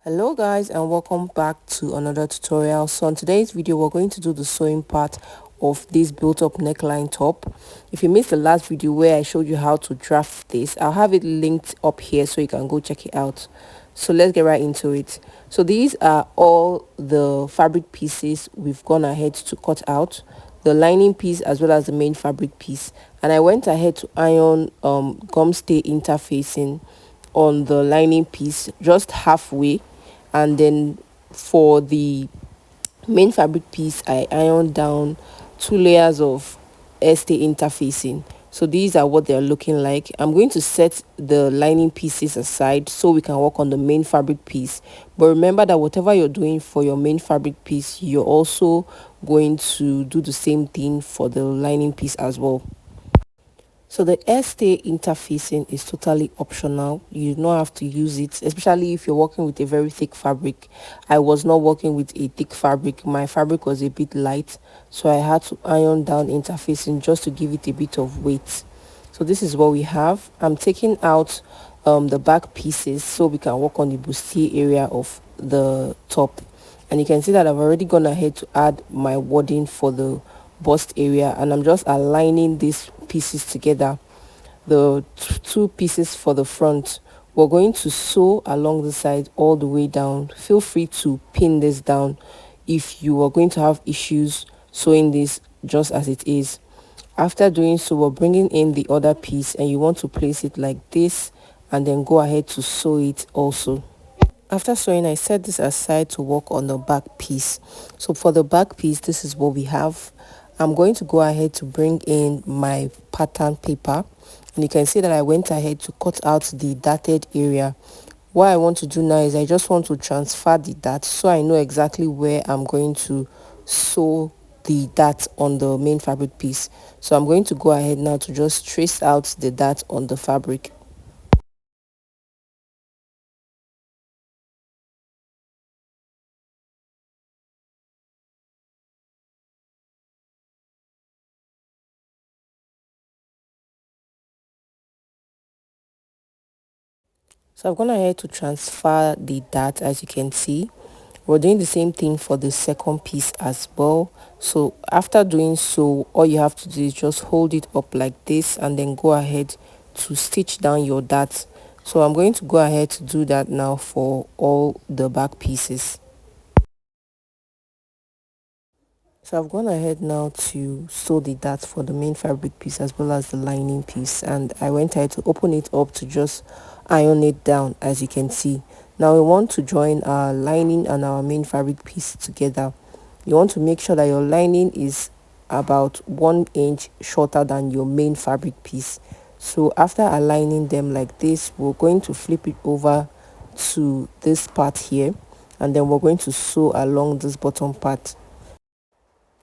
Hello guys, and welcome back to another tutorial. So on today's video we're going to do the sewing part of this built up neckline top. If you missed the last video where I showed you how to draft this, I'll have it linked up here so you can go check it out. So let's get right into it. So these are all the fabric pieces we've gone ahead to cut out, the lining piece as well as the main fabric piece, and I went ahead to iron gum stay interfacing on the lining piece just halfway, and then for the main fabric piece I ironed down 2 layers of stay interfacing. So these are what they're looking like. I'm going to set the lining pieces aside so we can work on the main fabric piece, but remember that whatever you're doing for your main fabric piece, you're also going to do the same thing for the lining piece as well. So the airstay interfacing is totally optional. You don't have to use it, especially if you're working with a very thick fabric. I was not working with a thick fabric. My fabric was a bit light, so I had to iron down interfacing just to give it a bit of weight. So this is what we have. I'm taking out the back pieces so we can work on the bustier area of the top. And you can see that I've already gone ahead to add my wadding for the bust area, and I'm just aligning these pieces together. The two pieces for the front, we're going to sew along the side all the way down. Feel free to pin this down if you are going to have issues sewing this just as it is. After doing so, we're bringing in the other piece, and you want to place it like this and then go ahead to sew it also. After sewing, I set this aside to work on the back piece. So for the back piece, this is what we have. I'm going to go ahead to bring in my pattern paper, and you can see that I went ahead to cut out the darted area. What I want to do now is I just want to transfer the dart so I know exactly where I'm going to sew the dart on the main fabric piece. So I'm going to go ahead now to just trace out the dart on the fabric. So I've gone ahead to transfer the dart. As you can see, we're doing the same thing for the second piece as well. So after doing so, all you have to do is just hold it up like this and then go ahead to stitch down your dart. So I'm going to go ahead to do that now for all the back pieces. So I've gone ahead now to sew the dart for the main fabric piece as well as the lining piece, and I went ahead to open it up to just iron it down. As you can see, now we want to join our lining and our main fabric piece together. You want to make sure that your lining is about 1 inch shorter than your main fabric piece. So after aligning them like this, we're going to flip it over to this part here, and then we're going to sew along this bottom part.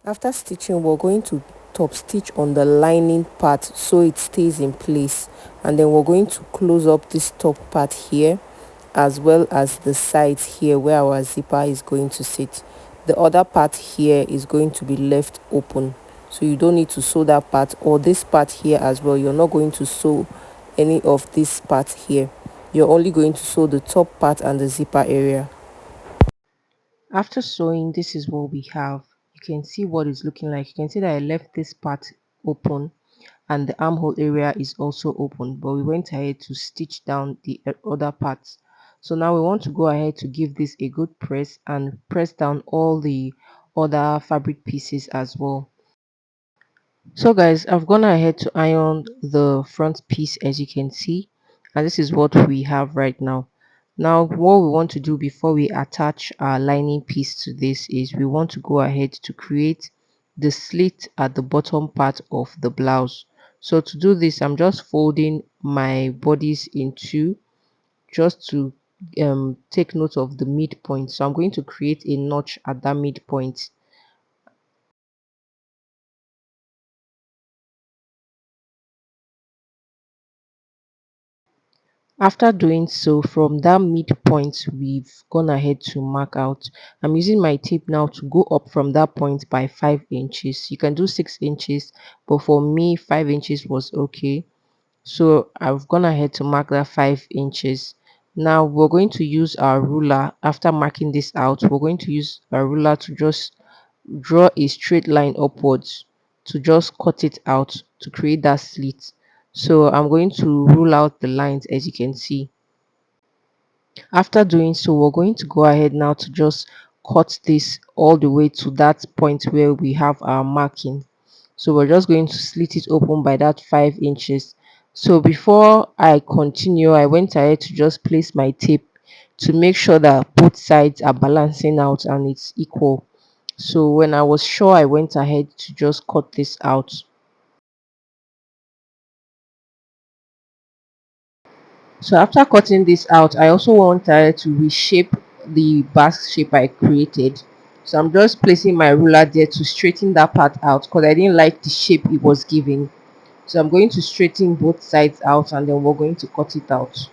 After stitching, we're going to top stitch on the lining part so it stays in place, and then we're going to close up this top part here as well as the sides here where our zipper is going to sit. The other part here is going to be left open, so you don't need to sew that part or this part here as well. You're not going to sew any of this part here. You're only going to sew the top part and the zipper area. After sewing, this is what we have. You can see what it's looking like. You can see that I left this part open and the armhole area is also open, but we went ahead to stitch down the other parts. So now we want to go ahead to give this a good press and press down all the other fabric pieces as well. So guys, I've gone ahead to iron the front piece, as you can see, and this is what we have right now. Now what we want to do before we attach our lining piece to this is we want to go ahead to create the slit at the bottom part of the blouse. So to do this, I'm just folding my bodice in two just to take note of the midpoint. So I'm going to create a notch at that midpoint. After doing so, from that midpoint, we've gone ahead to mark out. I'm using my tape now to go up from that point by 5 inches. You can do 6 inches, but for me, 5 inches was okay. So I've gone ahead to mark that 5 inches. Now we're going to use our ruler. After marking this out, we're going to use our ruler to just draw a straight line upwards to just cut it out to create that slit. So I'm going to rule out the lines as you can see. After doing so, we're going to go ahead now to just cut this all the way to that point where we have our marking. So we're just going to slit it open by that 5 inches. So before I continue, I went ahead to just place my tape to make sure that both sides are balancing out and it's equal. So when I was sure, I went ahead to just cut this out. So after cutting this out, I also wanted to reshape the basque shape I created. So I'm just placing my ruler there to straighten that part out because I didn't like the shape it was giving. So I'm going to straighten both sides out and then we're going to cut it out.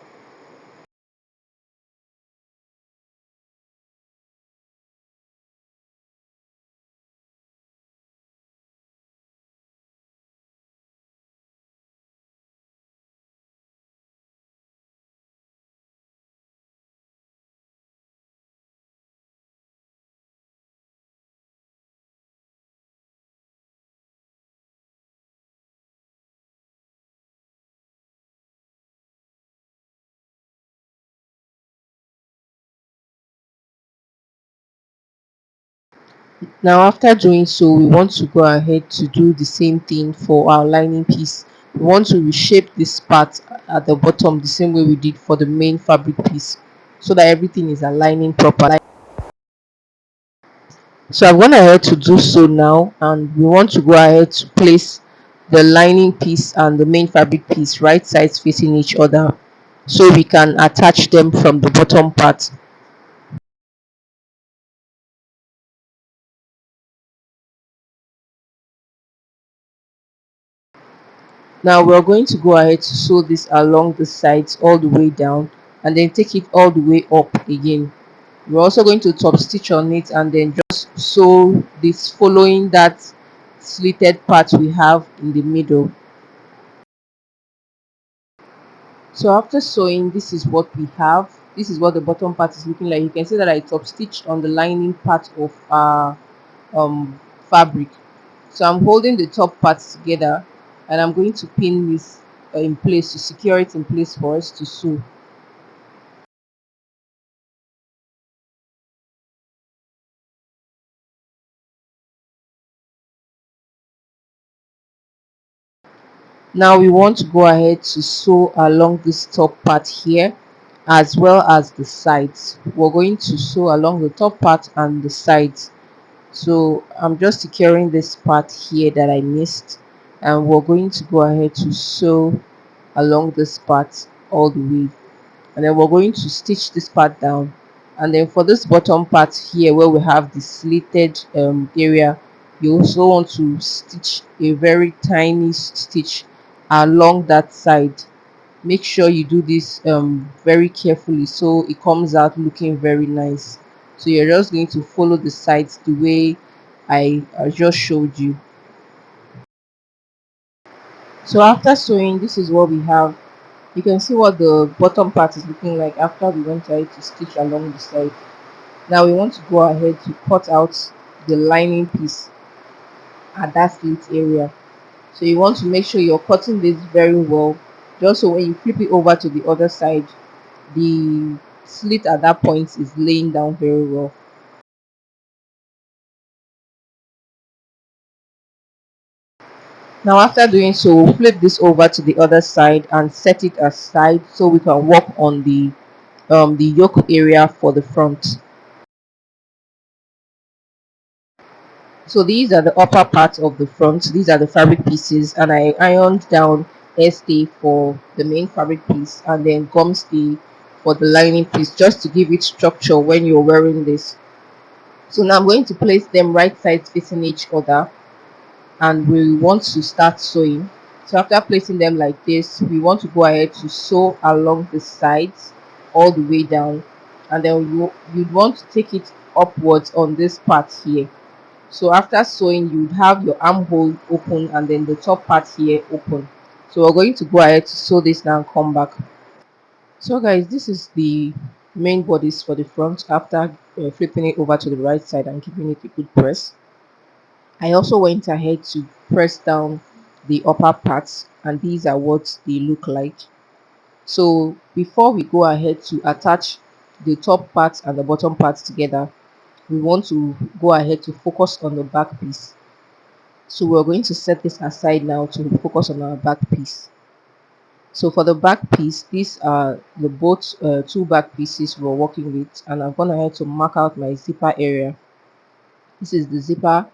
Now after doing so, we want to go ahead to do the same thing for our lining piece. We want to reshape this part at the bottom the same way we did for the main fabric piece so that everything is aligning properly. So I've gone ahead to do so now, and we want to go ahead to place the lining piece and the main fabric piece right sides facing each other so we can attach them from the bottom part. Now we're going to go ahead to sew this along the sides all the way down and then take it all the way up again. We're also going to top stitch on it and then just sew this following that slitted part we have in the middle. So after sewing, this is what we have. This is what the bottom part is looking like. You can see that I top stitched on the lining part of our fabric. So I'm holding the top parts together and I'm going to pin this in place to secure it in place for us to sew. Now we want to go ahead to sew along this top part here as well as the sides. We're going to sew along the top part and the sides. So I'm just securing this part here that I missed, and we're going to go ahead to sew along this part all the way, and then we're going to stitch this part down. And then for this bottom part here where we have the slitted area, you also want to stitch a very tiny stitch along that side. Make sure you do this very carefully so it comes out looking very nice. So you're just going to follow the sides the way I just showed you. So after sewing, this is what we have. You can see what the bottom part is looking like after we went ahead to stitch along the side. Now we want to go ahead to cut out the lining piece at that slit area. So you want to make sure you're cutting this very well, just so when you flip it over to the other side, the slit at that point is laying down very well. Now after doing so, we'll flip this over to the other side and set it aside so we can work on the yoke area for the front. So these are the upper parts of the front. These are the fabric pieces, and I ironed down stay for the main fabric piece and then gum stay for the lining piece, just to give it structure when you're wearing this. So now I'm going to place them right sides facing each other, and we want to start sewing. So after placing them like this, we want to go ahead to sew along the sides all the way down, and then you'd want to take it upwards on this part here. So after sewing, you'd have your armhole open and then the top part here open. So we're going to go ahead to sew this now and come back. So guys, this is the main bodice for the front after flipping it over to the right side and giving it a good press. I also went ahead to press down the upper parts, and these are what they look like. So before we go ahead to attach the top part and the bottom parts together, we want to go ahead to focus on the back piece. So we're going to set this aside now to focus on our back piece. So for the back piece, these are the both two back pieces we're working with, and I've gone ahead to mark out my zipper area. This is the zipper.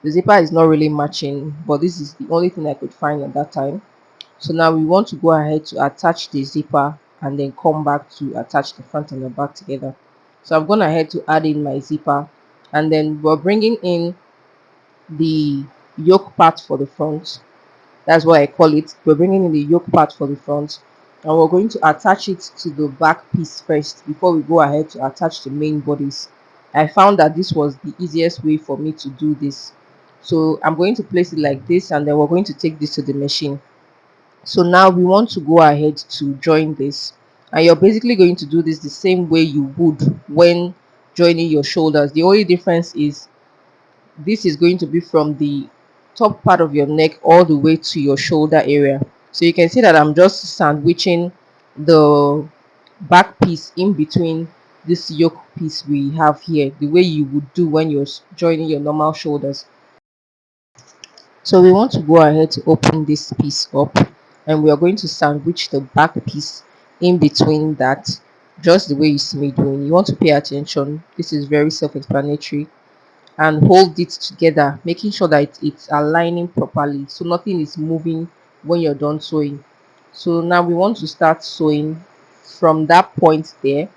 The zipper is not really matching, but this is the only thing I could find at that time. So now we want to go ahead to attach the zipper and then come back to attach the front and the back together. So I've gone ahead to add in my zipper, and then we're bringing in the yoke part for the front. That's what I call it. We're bringing in the yoke part for the front, and we're going to attach it to the back piece first before we go ahead to attach the main bodies. I found that this was the easiest way for me to do this. So I'm going to place it like this, and then we're going to take this to the machine. So now we want to go ahead to join this, and you're basically going to do this the same way you would when joining your shoulders. The only difference is this is going to be from the top part of your neck all the way to your shoulder area. So you can see that I'm just sandwiching the back piece in between this yoke piece we have here, the way you would do when you're joining your normal shoulders. So we want to go ahead to open this piece up, and we are going to sandwich the back piece in between that, just the way you see me doing. You want to pay attention. This is very self-explanatory, and hold it together, making sure that it's aligning properly so nothing is moving when you're done sewing. So now we want to start sewing from that point there.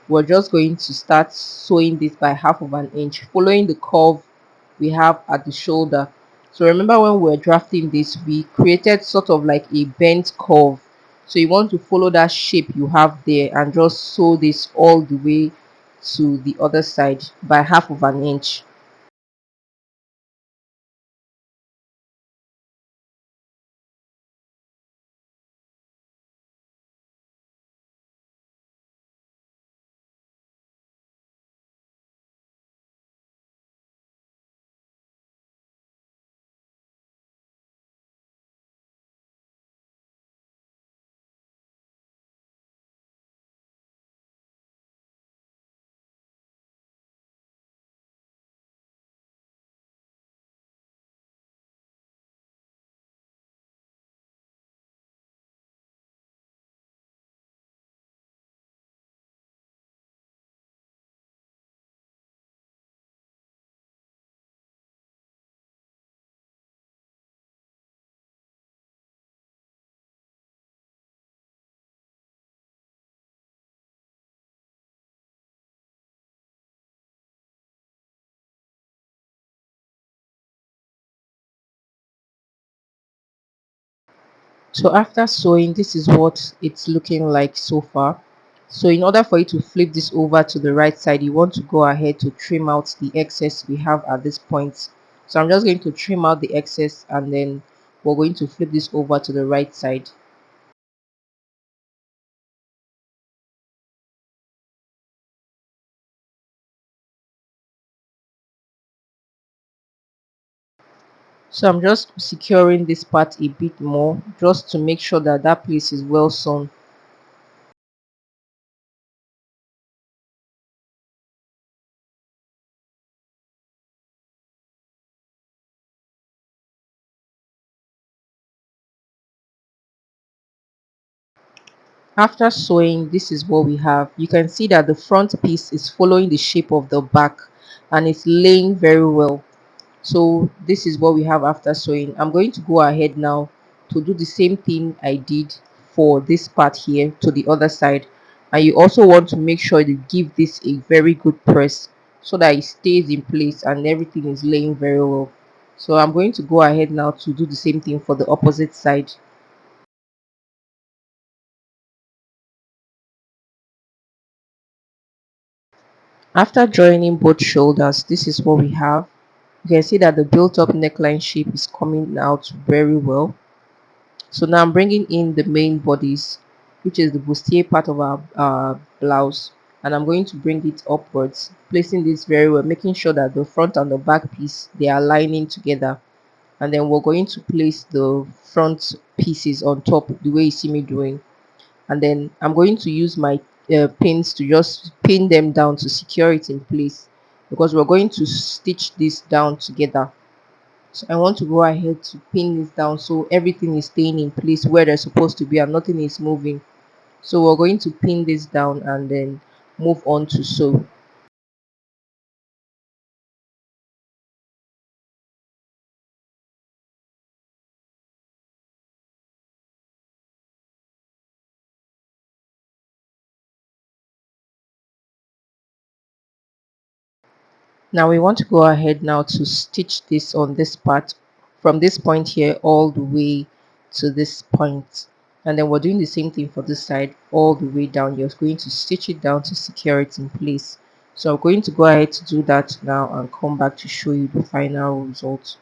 We're just going to start sewing this by half of an inch, following the curve we have at the shoulder. So remember, when we were drafting this, we created sort of like a bent curve. So you want to follow that shape you have there and just sew this all the way to the other side by half of an inch. So after sewing, this is what it's looking like so far. So in order for you to flip this over to the right side, you want to go ahead to trim out the excess we have at this point. So I'm just going to trim out the excess, and then we're going to flip this over to the right side. So I'm just securing this part a bit more just to make sure that that place is well sewn. After sewing, this is what we have. You can see that the front piece is following the shape of the back, and it's laying very well. So this is what we have after sewing. I'm going to go ahead now to do the same thing I did for this part here to the other side, and you also want to make sure you give this a very good press so that it stays in place and everything is laying very well. So I'm going to go ahead now to do the same thing for the opposite side. After joining both shoulders, this is what we have. You can see that the built up neckline shape is coming out very well. So now I'm bringing in the main bodies. which is the bustier part of our blouse, and I'm going to bring it upwards, placing this very well, making sure that the front and the back piece they are aligning together. And then we're going to place the front pieces on top the way you see me doing, and then I'm going to use my pins to just pin them down to secure it in place, because we're going to stitch this down together. So I want to go ahead to pin this down so everything is staying in place where they're supposed to be and nothing is moving. So we're going to pin this down and then move on to sew. Now we want to go ahead now to stitch this on this part, from this point here all the way to this point. And then we're doing the same thing for this side all the way down. You're going to stitch it down to secure it in place. So I'm going to go ahead to do that now and come back to show you the final result.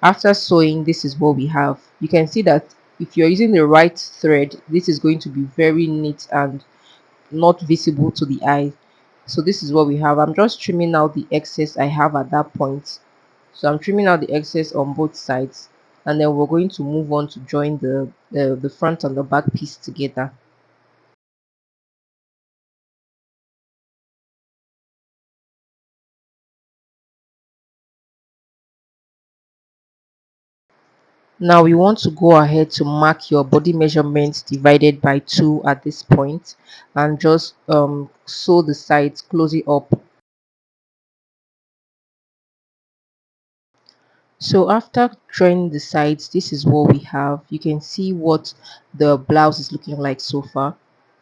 After sewing, this is what we have. You can see that if you're using the right thread, this is going to be very neat and not visible to the eye. So this is what we have. I'm just trimming out the excess I have at that point. So I'm trimming out the excess on both sides, and then we're going to move on to join the front and the back piece together. Now we want to go ahead to mark your body measurements divided by 2 at this point, and just sew the sides, close it up. So after drawing the sides, this is what we have. You can see what the blouse is looking like so far.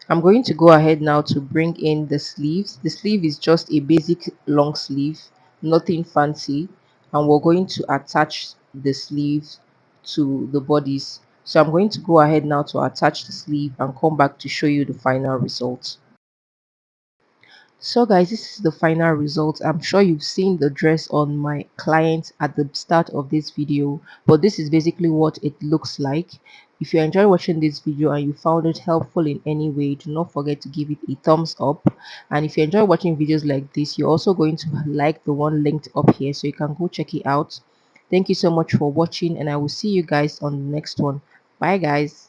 I'm going to go ahead now to bring in the sleeves. The sleeve is just a basic long sleeve, nothing fancy, and we're going to attach the sleeve to the bodice. So I'm going to go ahead now to attach the sleeve and come back to show you the final result. So guys, this is the final result. I'm sure you've seen the dress on my client at the start of this video, but this is basically what it looks like. If you enjoy watching this video and you found it helpful in any way, do not forget to give it a thumbs up. And if you enjoy watching videos like this, you're also going to like the one linked up here, so you can go check it out. Thank you so much for watching, and I will see you guys on the next one. Bye guys.